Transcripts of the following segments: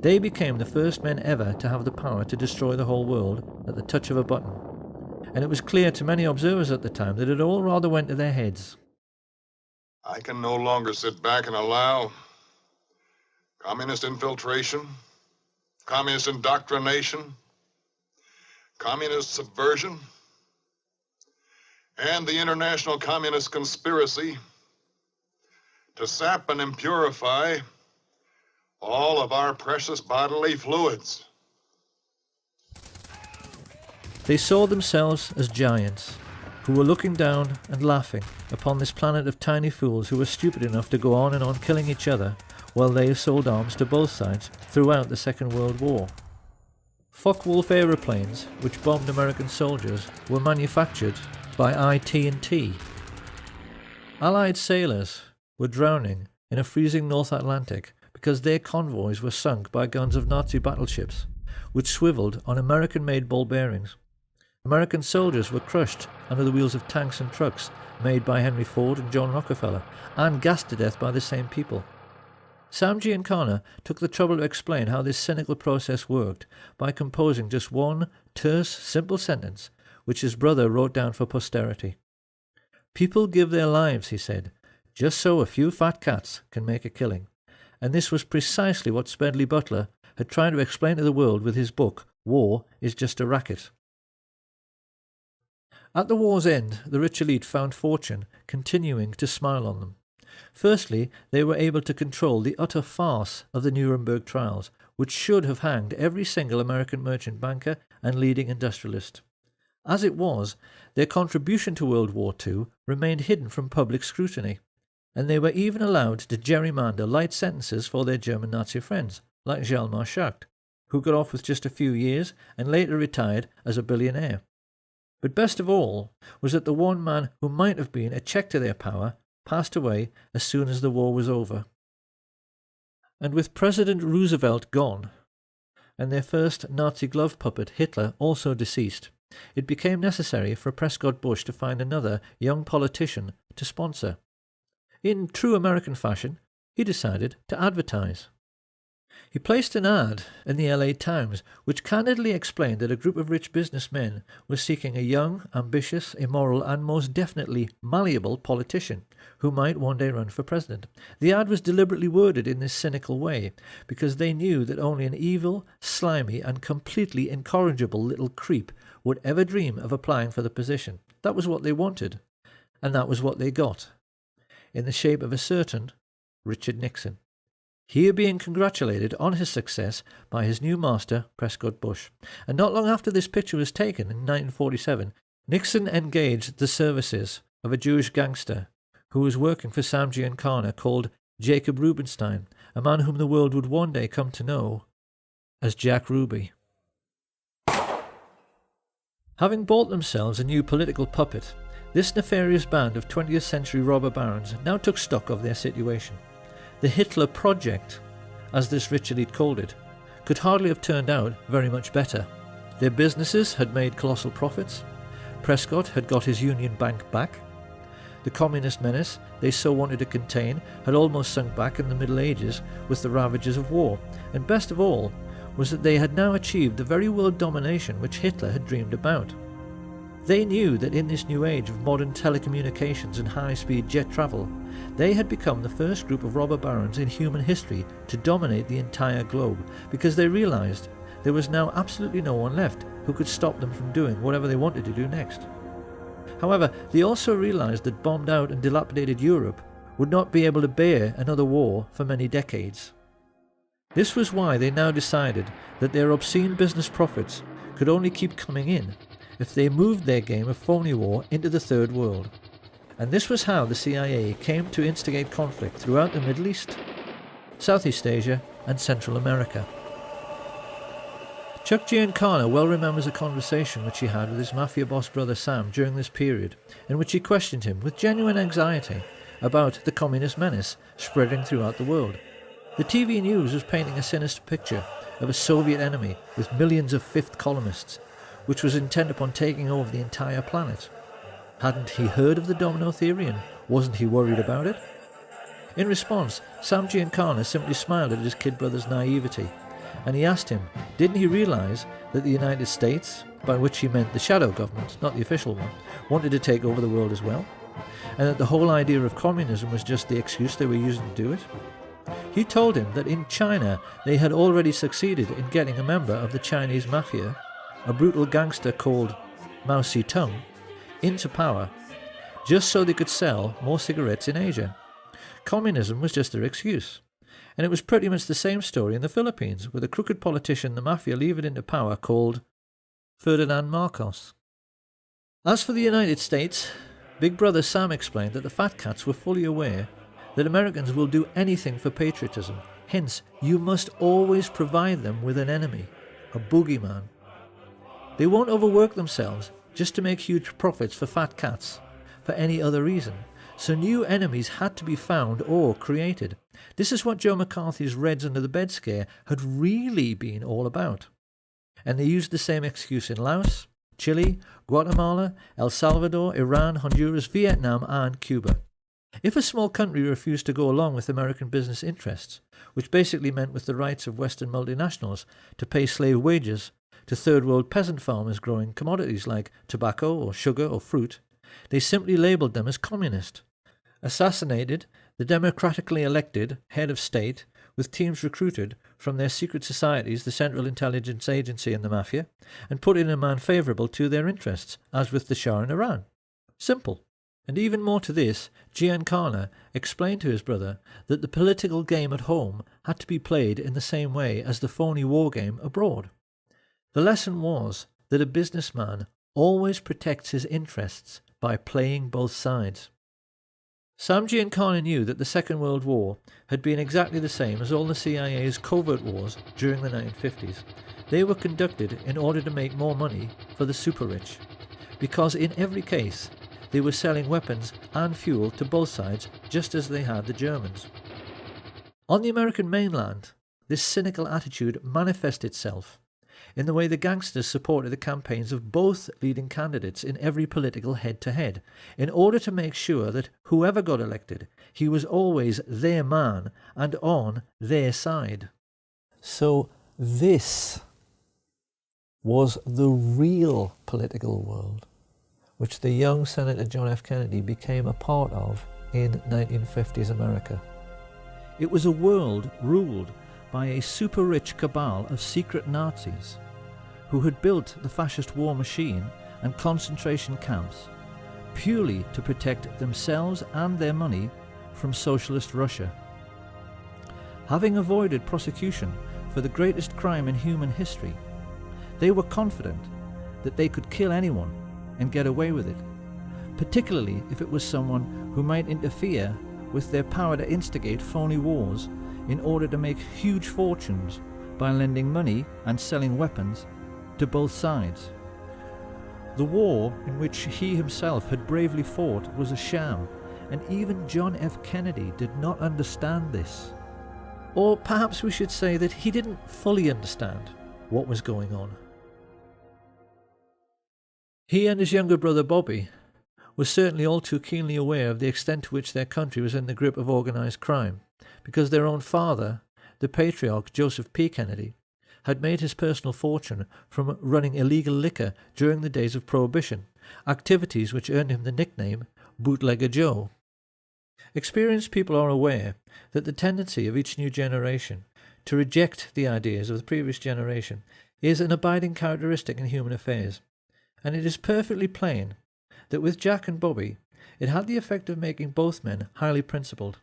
They became the first men ever to have the power to destroy the whole world at the touch of a button, and it was clear to many observers at the time that it all rather went to their heads. I can no longer sit back and allow communist infiltration, communist indoctrination, communist subversion, and the international communist conspiracy to sap and impurify all of our precious bodily fluids. They saw themselves as giants, who were looking down and laughing upon this planet of tiny fools who were stupid enough to go on and on killing each other while they sold arms to both sides throughout the Second World War. Focke-Wulf aeroplanes, which bombed American soldiers, were manufactured by IT&T. Allied sailors were drowning in a freezing North Atlantic because their convoys were sunk by guns of Nazi battleships, which swiveled on American-made ball bearings. American soldiers were crushed under the wheels of tanks and trucks made by Henry Ford and John Rockefeller, and gassed to death by the same people. Sam Giancana took the trouble to explain how this cynical process worked by composing just one terse, simple sentence, which his brother wrote down for posterity. "People give their lives," he said, "just so a few fat cats can make a killing." And this was precisely what Smedley Butler had tried to explain to the world with his book, War is Just a Racket. At the war's end, the rich elite found fortune continuing to smile on them. Firstly, they were able to control the utter farce of the Nuremberg trials, which should have hanged every single American merchant banker and leading industrialist. As it was, their contribution to World War II remained hidden from public scrutiny, and they were even allowed to gerrymander light sentences for their German Nazi friends, like Hjalmar Schacht, who got off with just a few years and later retired as a billionaire. But best of all was that the one man who might have been a check to their power passed away as soon as the war was over. And with President Roosevelt gone, and their first Nazi glove puppet Hitler also deceased, it became necessary for Prescott Bush to find another young politician to sponsor. In true American fashion, he decided to advertise. He placed an ad in the LA Times which candidly explained that a group of rich businessmen was seeking a young, ambitious, immoral and most definitely malleable politician who might one day run for president. The ad was deliberately worded in this cynical way because they knew that only an evil, slimy and completely incorrigible little creep would ever dream of applying for the position. That was what they wanted, and that was what they got, in the shape of a certain Richard Nixon. Here being congratulated on his success by his new master, Prescott Bush. And not long after this picture was taken in 1947, Nixon engaged the services of a Jewish gangster who was working for Sam Giancana called Jacob Rubenstein, a man whom the world would one day come to know as Jack Ruby. Having bought themselves a new political puppet, this nefarious band of 20th century robber barons now took stock of their situation. The Hitler Project, as this rich elite called it, could hardly have turned out very much better. Their businesses had made colossal profits. Prescott had got his Union Bank back. The communist menace they so wanted to contain had almost sunk back in the Middle Ages with the ravages of war. And best of all was that they had now achieved the very world domination which Hitler had dreamed about. They knew that in this new age of modern telecommunications and high-speed jet travel, they had become the first group of robber barons in human history to dominate the entire globe, because they realized there was now absolutely no one left who could stop them from doing whatever they wanted to do next. However, they also realized that bombed out and dilapidated Europe would not be able to bear another war for many decades. This was why they now decided that their obscene business profits could only keep coming in if they moved their game of phony war into the Third World. And this was how the CIA came to instigate conflict throughout the Middle East, Southeast Asia and Central America. Chuck Giancana well remembers a conversation which he had with his mafia boss brother Sam during this period, in which he questioned him with genuine anxiety about the communist menace spreading throughout the world. The TV news was painting a sinister picture of a Soviet enemy with millions of fifth columnists, which was intent upon taking over the entire planet. Hadn't he heard of the domino theory, and wasn't he worried about it? In response, Sam Giancana simply smiled at his kid brother's naivety and he asked him, didn't he realise that the United States, by which he meant the shadow government, not the official one, wanted to take over the world as well, and that the whole idea of communism was just the excuse they were using to do it? He told him that in China they had already succeeded in getting a member of the Chinese mafia, a brutal gangster called Mao Zedong, into power, just so they could sell more cigarettes in Asia. Communism was just their excuse. And it was pretty much the same story in the Philippines, with a crooked politician the mafia levered into power called Ferdinand Marcos. As for the United States, Big Brother Sam explained that the fat cats were fully aware that Americans will do anything for patriotism. Hence, you must always provide them with an enemy, a boogeyman. They won't overwork themselves just to make huge profits for fat cats for any other reason. So new enemies had to be found or created. This is what Joe McCarthy's Reds Under the Bed scare had really been all about. And they used the same excuse in Laos, Chile, Guatemala, El Salvador, Iran, Honduras, Vietnam and Cuba. If a small country refused to go along with American business interests, which basically meant with the rights of Western multinationals to pay slave wages to third world peasant farmers growing commodities like tobacco or sugar or fruit, they simply labelled them as communist, assassinated the democratically elected head of state with teams recruited from their secret societies, the Central Intelligence Agency and the Mafia, and put in a man favourable to their interests, as with the Shah in Iran. Simple. And even more to this, Giancana explained to his brother that the political game at home had to be played in the same way as the phony war game abroad. The lesson was that a businessman always protects his interests by playing both sides. Sam Giancana knew that the Second World War had been exactly the same as all the CIA's covert wars during the 1950s. They were conducted in order to make more money for the super-rich, because in every case they were selling weapons and fuel to both sides just as they had the Germans. On the American mainland, this cynical attitude manifested itself in the way the gangsters supported the campaigns of both leading candidates in every political head-to-head, in order to make sure that whoever got elected, he was always their man and on their side. So this was the real political world, which the young Senator John F. Kennedy became a part of in 1950s America. It was a world ruled by a super-rich cabal of secret Nazis who had built the fascist war machine and concentration camps purely to protect themselves and their money from socialist Russia. Having avoided prosecution for the greatest crime in human history, they were confident that they could kill anyone and get away with it, particularly if it was someone who might interfere with their power to instigate phony wars in order to make huge fortunes by lending money and selling weapons to both sides. The war in which he himself had bravely fought was a sham, and even John F. Kennedy did not understand this. Or perhaps we should say that he didn't fully understand what was going on. He and his younger brother Bobby were certainly all too keenly aware of the extent to which their country was in the grip of organised crime, because their own father, the patriarch Joseph P. Kennedy, had made his personal fortune from running illegal liquor during the days of Prohibition, activities which earned him the nickname Bootlegger Joe. Experienced people are aware that the tendency of each new generation to reject the ideas of the previous generation is an abiding characteristic in human affairs, and it is perfectly plain that with Jack and Bobby it had the effect of making both men highly principled.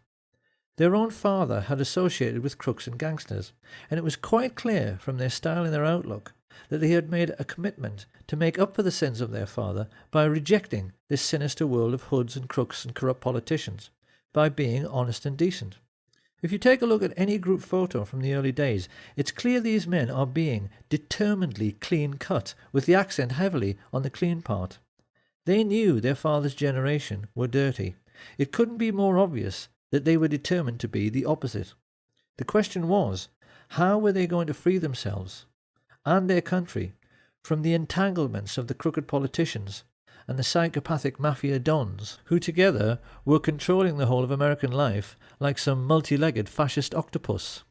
Their own father had associated with crooks and gangsters, and it was quite clear from their style and their outlook that they had made a commitment to make up for the sins of their father by rejecting this sinister world of hoods and crooks and corrupt politicians, by being honest and decent. If you take a look at any group photo from the early days, it's clear these men are being determinedly clean-cut, with the accent heavily on the clean part. They knew their father's generation were dirty. It couldn't be more obvious that they were determined to be the opposite. The question was, how were they going to free themselves and their country from the entanglements of the crooked politicians and the psychopathic mafia dons, who together were controlling the whole of American life like some multi-legged fascist octopus?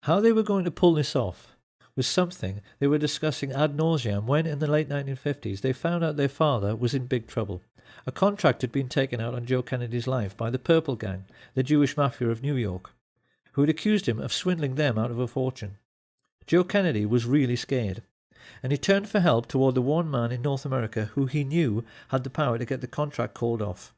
How they were going to pull this off was something they were discussing ad nauseam when, in the late 1950s, they found out their father was in big trouble. A contract had been taken out on Joe Kennedy's life by the Purple Gang, the Jewish mafia of New York, who had accused him of swindling them out of a fortune. Joe Kennedy was really scared, and he turned for help toward the one man in North America who he knew had the power to get the contract called off.